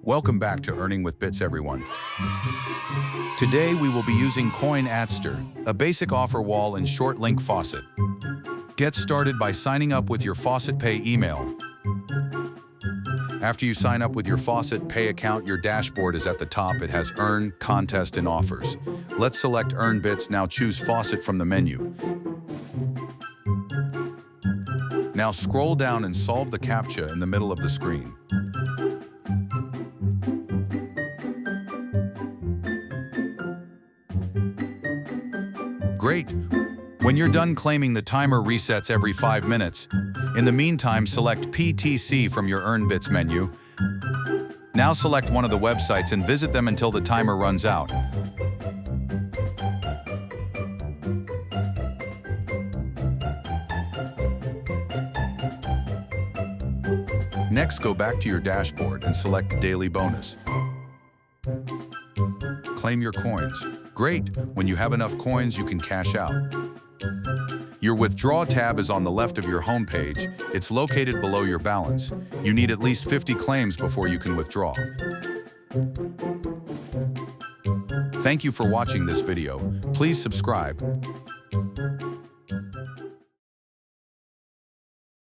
Welcome back to Earning with Bits, everyone. Today we will be using Coin Adster, a basic offer wall in Shortlink Faucet. Get started by signing up with your Faucet Pay email. After you sign up with your Faucet Pay account, your dashboard is at the top. It has Earn, Contest, and Offers. Let's select Earn Bits. Now choose Faucet from the menu. Now scroll down and solve the CAPTCHA in the middle of the screen. Great! When you're done claiming, the timer resets every 5 minutes. In the meantime, select PTC from your Earn Bits menu. Now select one of the websites and visit them until the timer runs out. Next, go back to your dashboard and select Daily Bonus. Claim your coins. Great! When you have enough coins, you can cash out. Your Withdraw tab is on the left of your home page. It's located below your balance. You need at least 50 claims before you can withdraw. Thank you for watching this video. Please subscribe.